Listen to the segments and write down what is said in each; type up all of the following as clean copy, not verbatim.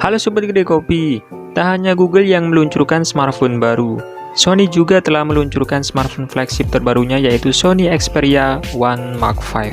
Halo Sobat Gede Kopi, tak hanya Google yang meluncurkan smartphone baru, Sony juga telah meluncurkan smartphone flagship terbarunya yaitu Sony Xperia One Mark V.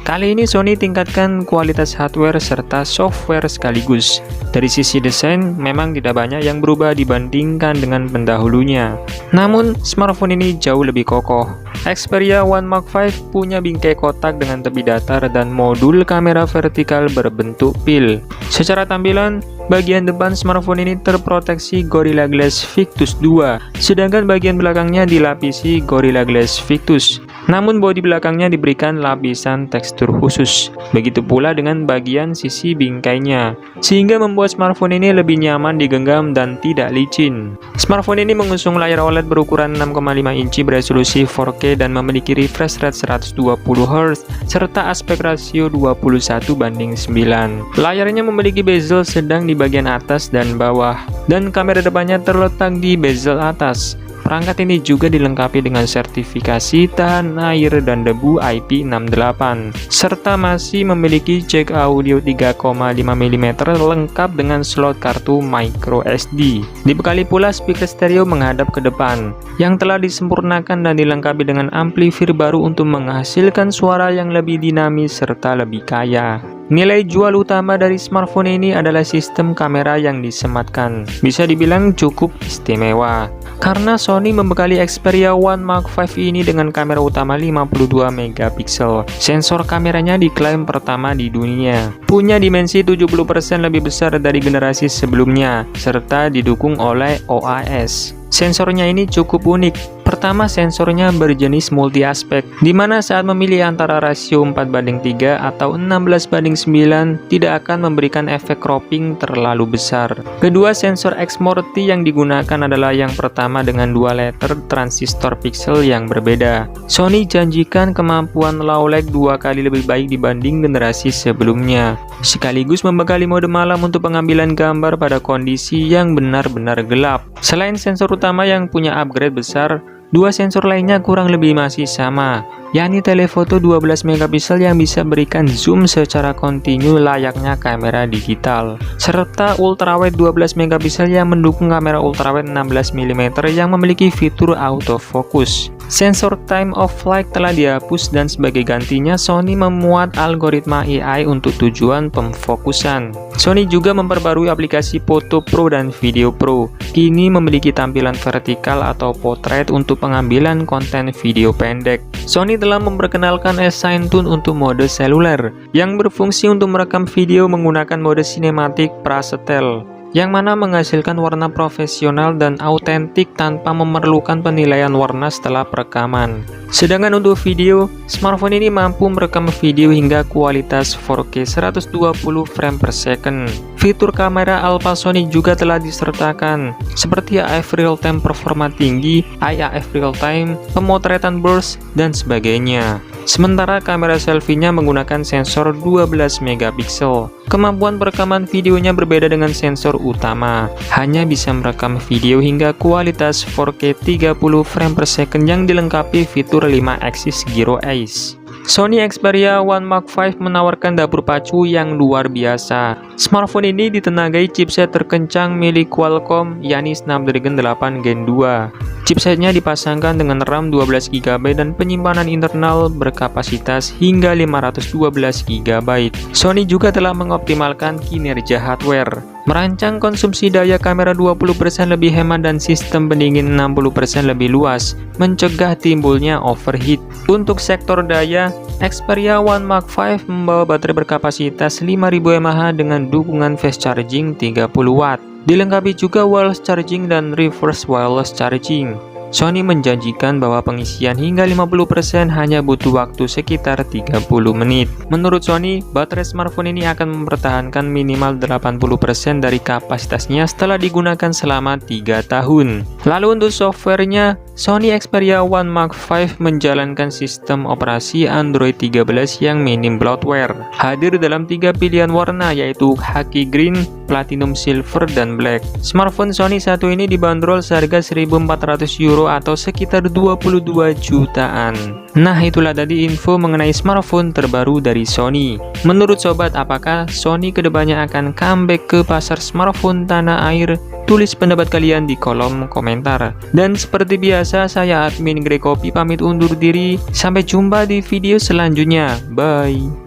Kali ini Sony tingkatkan kualitas hardware serta software sekaligus. Dari sisi desain, memang tidak banyak yang berubah dibandingkan dengan pendahulunya. Namun, smartphone ini jauh lebih kokoh. Xperia One Mark V punya bingkai kotak dengan tepi datar dan modul kamera vertikal berbentuk pil. Secara tampilan, bagian depan smartphone ini terproteksi Gorilla Glass Victus 2, sedangkan bagian belakangnya dilapisi Gorilla Glass Victus. Namun bodi belakangnya diberikan lapisan tekstur khusus. Begitu pula dengan bagian sisi bingkainya, sehingga membuat smartphone ini lebih nyaman digenggam dan tidak licin. Smartphone ini mengusung layar OLED berukuran 6,5 inci beresolusi 4K dan memiliki refresh rate 120Hz serta aspek rasio 21:9. Layarnya memiliki bezel sedang di bagian atas dan bawah, dan kamera depannya terletak di bezel atas. Perangkat ini juga dilengkapi dengan sertifikasi tahan air dan debu IP68, serta masih memiliki jack audio 3,5 mm lengkap dengan slot kartu microSD. Dibekali pula speaker stereo menghadap ke depan, yang telah disempurnakan dan dilengkapi dengan amplifier baru untuk menghasilkan suara yang lebih dinamis serta lebih kaya. Nilai jual utama dari smartphone ini adalah sistem kamera yang disematkan. Bisa dibilang cukup istimewa, karena Sony membekali Xperia One Mark V ini dengan kamera utama 52 megapiksel. Sensor kameranya diklaim pertama di dunia. Punya dimensi 70% lebih besar dari generasi sebelumnya, serta didukung oleh OIS. Sensornya ini cukup unik. Pertama, sensornya berjenis multi aspek, di mana saat memilih antara rasio 4:3 atau 16:9 tidak akan memberikan efek cropping terlalu besar. Kedua, sensor X-Morty yang digunakan adalah yang pertama dengan dua letter transistor pixel yang berbeda. Sony janjikan kemampuan low lag 2 kali lebih baik dibanding generasi sebelumnya, sekaligus membekali mode malam untuk pengambilan gambar pada kondisi yang benar-benar gelap. Selain sensor utama yang punya upgrade besar, dua sensor lainnya kurang lebih masih sama, yakni telefoto 12 megapiksel yang bisa berikan zoom secara kontinu layaknya kamera digital, serta ultrawide 12 megapiksel yang mendukung kamera ultrawide 16 mm yang memiliki fitur autofocus. Sensor time of flight telah dihapus dan sebagai gantinya Sony memuat algoritma AI untuk tujuan pemfokusan. Sony juga memperbarui aplikasi Foto Pro dan Video Pro. Kini memiliki tampilan vertikal atau portrait untuk pengambilan konten video pendek. Sony telah memperkenalkan S-Sign-Tune untuk mode seluler, yang berfungsi untuk merekam video menggunakan mode sinematik prasetel, yang mana menghasilkan warna profesional dan autentik tanpa memerlukan penilaian warna setelah perekaman. Sedangkan untuk video, smartphone ini mampu merekam video hingga kualitas 4K 120 frame per second. Fitur kamera Alpha Sony juga telah disertakan, seperti AF Real Time performa tinggi, IAF Real Time, pemotretan burst, dan sebagainya. Sementara kamera selfie-nya menggunakan sensor 12 megapiksel. Kemampuan perekaman videonya berbeda dengan sensor utama, hanya bisa merekam video hingga kualitas 4K 30 frame per second yang dilengkapi fitur 5 axis gyro Ace. Sony Xperia One Mark V menawarkan dapur pacu yang luar biasa. Smartphone ini ditenagai chipset terkencang milik Qualcomm, yakni Snapdragon 8 Gen 2. Chipsetnya dipasangkan dengan RAM 12GB dan penyimpanan internal berkapasitas hingga 512GB. Sony juga telah mengoptimalkan kinerja hardware, merancang konsumsi daya kamera 20% lebih hemat dan sistem pendingin 60% lebih luas, mencegah timbulnya overheat. Untuk sektor daya, Xperia One Mark V membawa baterai berkapasitas 5000 mAh dengan dukungan fast charging 30W. Dilengkapi juga wireless charging dan reverse wireless charging. Sony menjanjikan bahwa pengisian hingga 50% hanya butuh waktu sekitar 30 menit. Menurut Sony, baterai smartphone ini akan mempertahankan minimal 80% dari kapasitasnya setelah digunakan selama 3 tahun. Lalu untuk softwarenya, Sony Xperia One Mark V menjalankan sistem operasi Android 13 yang minim bloatware. Hadir dalam 3 pilihan warna yaitu khaki green, platinum silver, dan black. Smartphone Sony satu ini dibanderol seharga 1.400 euro euro atau sekitar 22 jutaan. Nah, itulah tadi info mengenai smartphone terbaru dari Sony. Menurut sobat, apakah Sony kedepannya akan comeback ke pasar smartphone tanah air? Tulis pendapat kalian di kolom komentar. Dan seperti biasa, saya admin Greg Kopi pamit undur diri. Sampai jumpa di video selanjutnya. Bye.